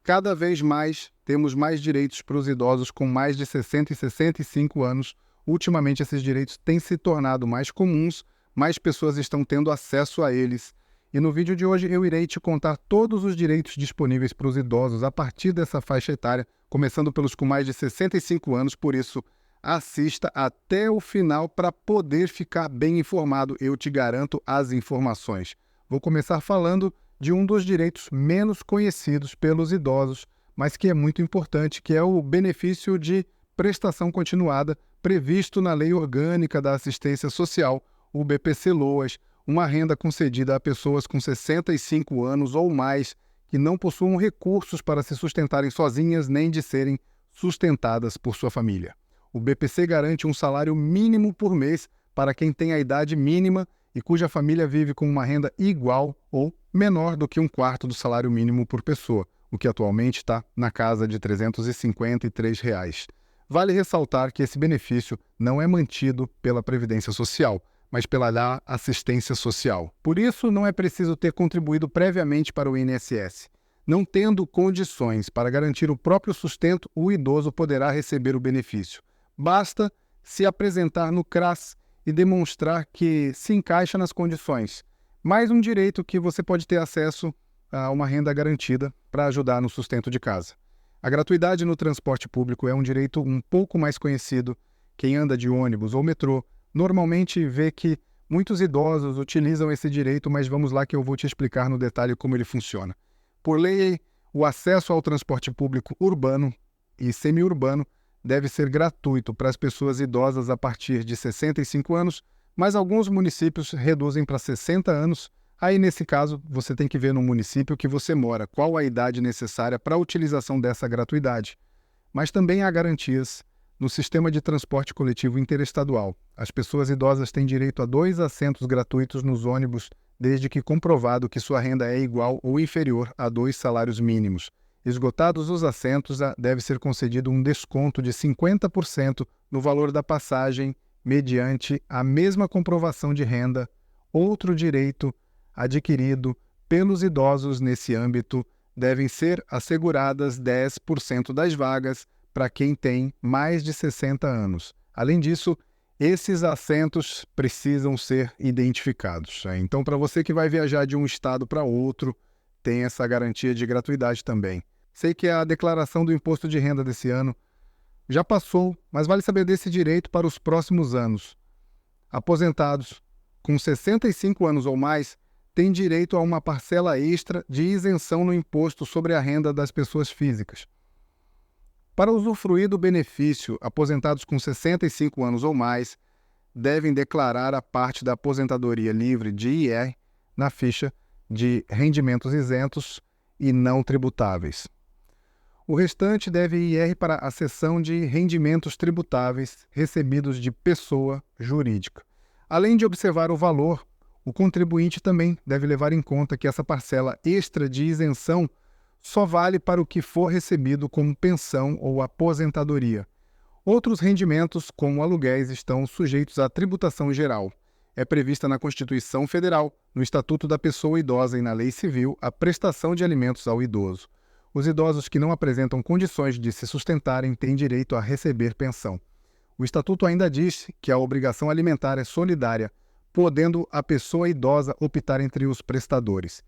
Cada vez mais temos mais direitos para os idosos com mais de 60 e 65 anos. Ultimamente, esses direitos têm se tornado mais comuns, mais pessoas estão tendo acesso a eles. E no vídeo de hoje eu irei te contar todos os direitos disponíveis para os idosos a partir dessa faixa etária, começando pelos com mais de 65 anos, por isso assista até o final para poder ficar bem informado, eu te garanto as informações. Vou começar falando de um dos direitos menos conhecidos pelos idosos, mas que é muito importante, que é o benefício de prestação continuada previsto na Lei Orgânica da Assistência Social, o BPC-LOAS, uma renda concedida a pessoas com 65 anos ou mais que não possuam recursos para se sustentarem sozinhas nem de serem sustentadas por sua família. O BPC garante um salário mínimo por mês para quem tem a idade mínima e cuja família vive com uma renda igual ou menor do que um quarto do salário mínimo por pessoa, o que atualmente está na casa de R$ 353. Vale ressaltar que esse benefício não é mantido pela Previdência Social, mas pela Assistência Social. Por isso, não é preciso ter contribuído previamente para o INSS. Não tendo condições para garantir o próprio sustento, o idoso poderá receber o benefício. Basta se apresentar no CRAS e demonstrar que se encaixa nas condições. Mais um direito que você pode ter acesso a uma renda garantida para ajudar no sustento de casa. A gratuidade no transporte público é um direito um pouco mais conhecido. Quem anda de ônibus ou metrô normalmente vê que muitos idosos utilizam esse direito, mas vamos lá que eu vou te explicar no detalhe como ele funciona. Por lei, o acesso ao transporte público urbano e semiurbano deve ser gratuito para as pessoas idosas a partir de 65 anos, mas alguns municípios reduzem para 60 anos. Aí, nesse caso, você tem que ver no município que você mora qual a idade necessária para a utilização dessa gratuidade. Mas também há garantias no sistema de transporte coletivo interestadual. As pessoas idosas têm direito a 2 assentos gratuitos nos ônibus, desde que comprovado que sua renda é igual ou inferior a 2 salários mínimos. Esgotados os assentos, deve ser concedido um desconto de 50% no valor da passagem, mediante a mesma comprovação de renda. Outro direito adquirido pelos idosos nesse âmbito devem ser asseguradas 10% das vagas para quem tem mais de 60 anos. Além disso, esses assentos precisam ser identificados. Então, para você que vai viajar de um estado para outro, tem essa garantia de gratuidade também. Sei que a declaração do imposto de renda desse ano já passou, mas vale saber desse direito para os próximos anos. Aposentados com 65 anos ou mais têm direito a uma parcela extra de isenção no imposto sobre a renda das pessoas físicas. Para usufruir do benefício, aposentados com 65 anos ou mais devem declarar a parte da aposentadoria livre de IR na ficha de rendimentos isentos e não tributáveis. O restante deve IR para a seção de rendimentos tributáveis recebidos de pessoa jurídica. Além de observar o valor, o contribuinte também deve levar em conta que essa parcela extra de isenção só vale para o que for recebido como pensão ou aposentadoria. Outros rendimentos, como aluguéis, estão sujeitos à tributação geral. É prevista na Constituição Federal, no Estatuto da Pessoa Idosa e na Lei Civil a prestação de alimentos ao idoso. Os idosos que não apresentam condições de se sustentarem têm direito a receber pensão. O Estatuto ainda diz que a obrigação alimentar é solidária, podendo a pessoa idosa optar entre os prestadores.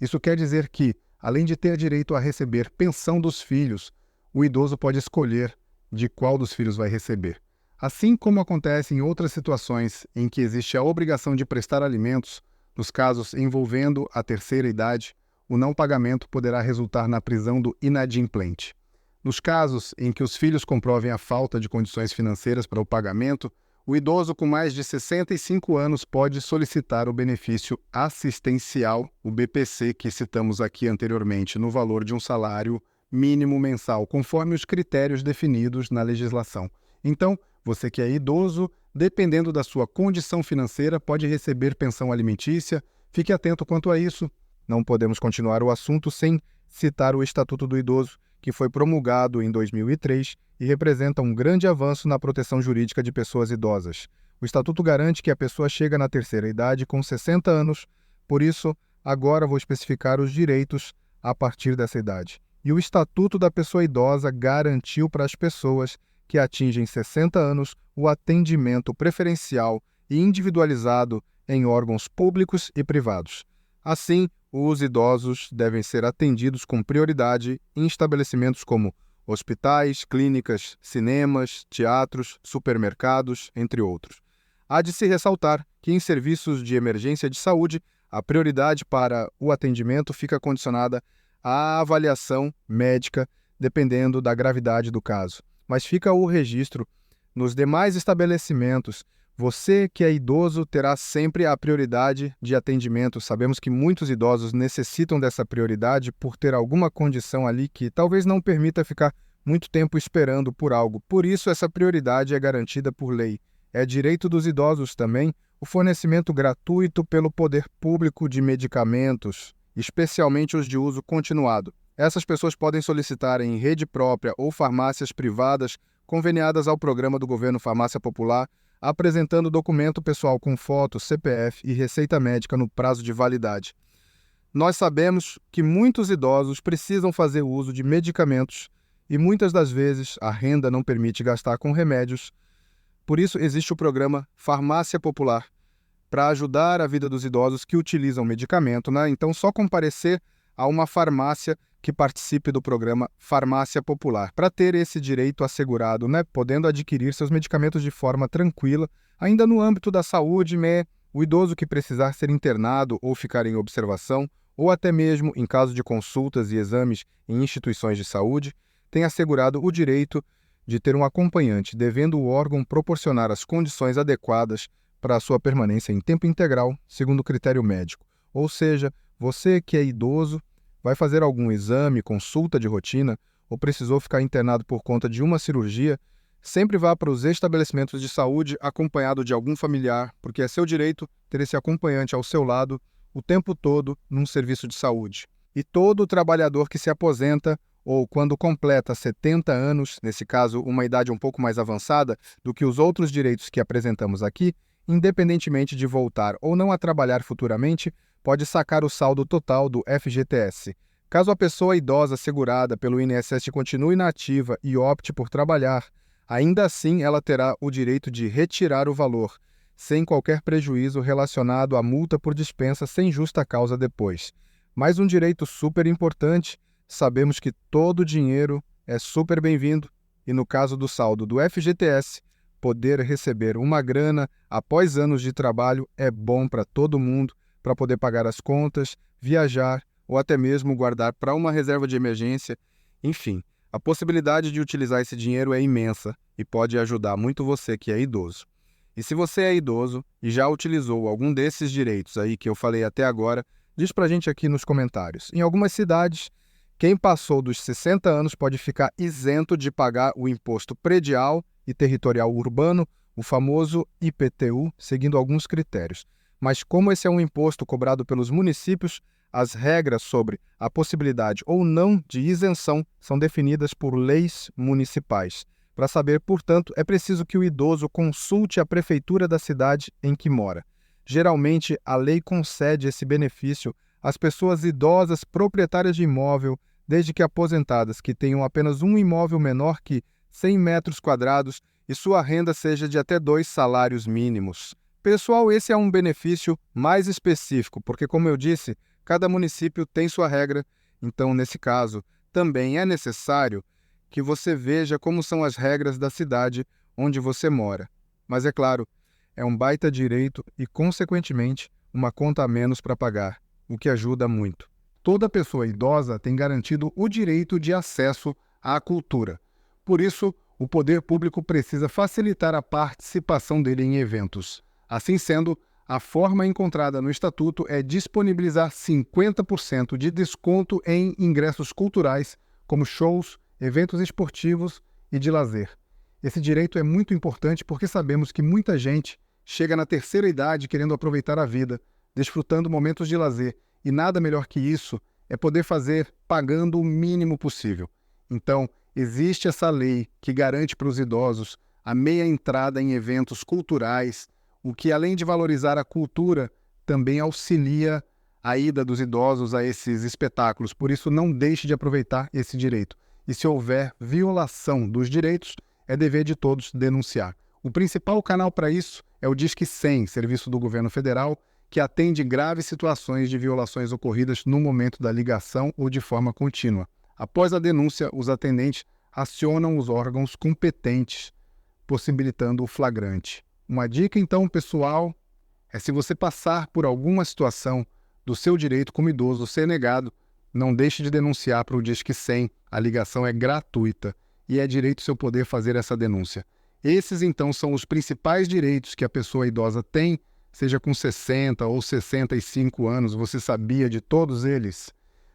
Isso quer dizer que, além de ter direito a receber pensão dos filhos, o idoso pode escolher de qual dos filhos vai receber. Assim como acontece em outras situações em que existe a obrigação de prestar alimentos, nos casos envolvendo a terceira idade, o não pagamento poderá resultar na prisão do inadimplente. Nos casos em que os filhos comprovem a falta de condições financeiras para o pagamento, o idoso com mais de 65 anos pode solicitar o benefício assistencial, o BPC, que citamos aqui anteriormente, no valor de um salário mínimo mensal, conforme os critérios definidos na legislação. Então, você que é idoso, dependendo da sua condição financeira, pode receber pensão alimentícia. Fique atento quanto a isso. Não podemos continuar o assunto sem citar o Estatuto do Idoso, que foi promulgado em 2003 e representa um grande avanço na proteção jurídica de pessoas idosas. O Estatuto garante que a pessoa chega na terceira idade com 60 anos, por isso, agora vou especificar os direitos a partir dessa idade. E o Estatuto da Pessoa Idosa garantiu para as pessoas que atingem 60 anos o atendimento preferencial e individualizado em órgãos públicos e privados. Assim, os idosos devem ser atendidos com prioridade em estabelecimentos como hospitais, clínicas, cinemas, teatros, supermercados, entre outros. Há de se ressaltar que em serviços de emergência de saúde, a prioridade para o atendimento fica condicionada à avaliação médica, dependendo da gravidade do caso. Mas fica o registro: nos demais estabelecimentos, você que é idoso terá sempre a prioridade de atendimento. Sabemos que muitos idosos necessitam dessa prioridade por ter alguma condição ali que talvez não permita ficar muito tempo esperando por algo. Por isso, essa prioridade é garantida por lei. É direito dos idosos também o fornecimento gratuito pelo poder público de medicamentos, especialmente os de uso continuado. Essas pessoas podem solicitar em rede própria ou farmácias privadas conveniadas ao programa do governo Farmácia Popular, apresentando documento pessoal com foto, CPF e receita médica no prazo de validade. Nós sabemos que muitos idosos precisam fazer uso de medicamentos e muitas das vezes a renda não permite gastar com remédios. Por isso existe o programa Farmácia Popular, para ajudar a vida dos idosos que utilizam medicamento, né? Então, só comparecer a uma farmácia que participe do programa Farmácia Popular, para ter esse direito assegurado, né? Podendo adquirir seus medicamentos de forma tranquila, ainda no âmbito da saúde, né? O idoso que precisar ser internado ou ficar em observação, ou até mesmo em caso de consultas e exames em instituições de saúde, tem assegurado o direito de ter um acompanhante, devendo o órgão proporcionar as condições adequadas para a sua permanência em tempo integral, segundo critério médico. Ou seja, você que é idoso, vai fazer algum exame, consulta de rotina, ou precisou ficar internado por conta de uma cirurgia, sempre vá para os estabelecimentos de saúde acompanhado de algum familiar, porque é seu direito ter esse acompanhante ao seu lado o tempo todo num serviço de saúde. E todo trabalhador que se aposenta ou quando completa 70 anos, nesse caso uma idade um pouco mais avançada do que os outros direitos que apresentamos aqui, independentemente de voltar ou não a trabalhar futuramente, pode sacar o saldo total do FGTS. Caso a pessoa idosa segurada pelo INSS continue na ativa e opte por trabalhar, ainda assim ela terá o direito de retirar o valor, sem qualquer prejuízo relacionado à multa por dispensa sem justa causa depois. Mais um direito super importante: sabemos que todo dinheiro é super bem-vindo e no caso do saldo do FGTS, poder receber uma grana após anos de trabalho é bom para todo mundo, para poder pagar as contas, viajar ou até mesmo guardar para uma reserva de emergência. Enfim, a possibilidade de utilizar esse dinheiro é imensa e pode ajudar muito você que é idoso. E se você é idoso e já utilizou algum desses direitos aí que eu falei até agora, diz pra gente aqui nos comentários. Em algumas cidades, quem passou dos 60 anos pode ficar isento de pagar o imposto predial e territorial urbano, o famoso IPTU, seguindo alguns critérios. Mas como esse é um imposto cobrado pelos municípios, as regras sobre a possibilidade ou não de isenção são definidas por leis municipais. Para saber, portanto, é preciso que o idoso consulte a prefeitura da cidade em que mora. Geralmente, a lei concede esse benefício às pessoas idosas proprietárias de imóvel, desde que aposentadas, que tenham apenas um imóvel menor que 100 metros quadrados e sua renda seja de até 2 salários mínimos. Pessoal, esse é um benefício mais específico, porque, como eu disse, cada município tem sua regra, então, nesse caso, também é necessário que você veja como são as regras da cidade onde você mora. Mas, é claro, é um baita direito e, consequentemente, uma conta a menos para pagar, o que ajuda muito. Toda pessoa idosa tem garantido o direito de acesso à cultura. Por isso, o poder público precisa facilitar a participação dele em eventos. Assim sendo, a forma encontrada no Estatuto é disponibilizar 50% de desconto em ingressos culturais, como shows, eventos esportivos e de lazer. Esse direito é muito importante porque sabemos que muita gente chega na terceira idade querendo aproveitar a vida, desfrutando momentos de lazer, e nada melhor que isso é poder fazer pagando o mínimo possível. Então, existe essa lei que garante para os idosos a meia entrada em eventos culturais, o que, além de valorizar a cultura, também auxilia a ida dos idosos a esses espetáculos. Por isso, não deixe de aproveitar esse direito. E se houver violação dos direitos, é dever de todos denunciar. O principal canal para isso é o Disque 100, serviço do governo federal, que atende graves situações de violações ocorridas no momento da ligação ou de forma contínua. Após a denúncia, os atendentes acionam os órgãos competentes, possibilitando o flagrante. Uma dica, então, pessoal, é se você passar por alguma situação do seu direito como idoso ser negado, não deixe de denunciar para o Disque 100. A ligação é gratuita e é direito seu poder fazer essa denúncia. Esses, então, são os principais direitos que a pessoa idosa tem, seja com 60 ou 65 anos. Você sabia de todos eles?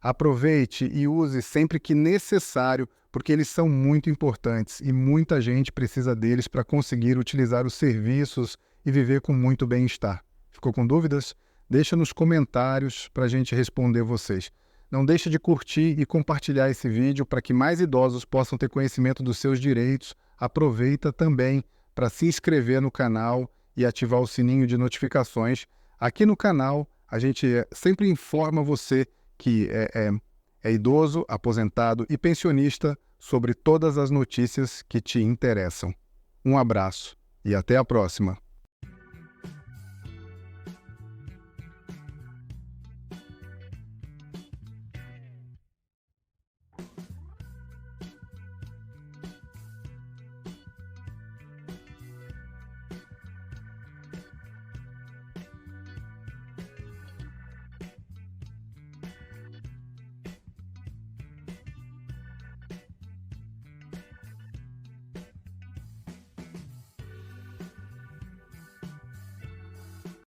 Aproveite e use sempre que necessário, porque eles são muito importantes e muita gente precisa deles para conseguir utilizar os serviços e viver com muito bem-estar. Ficou com dúvidas? Deixa nos comentários para a gente responder vocês. Não deixe de curtir e compartilhar esse vídeo para que mais idosos possam ter conhecimento dos seus direitos. Aproveita também para se inscrever no canal e ativar o sininho de notificações. Aqui no canal, a gente sempre informa você que é idoso, aposentado e pensionista sobre todas as notícias que te interessam. Um abraço e até a próxima.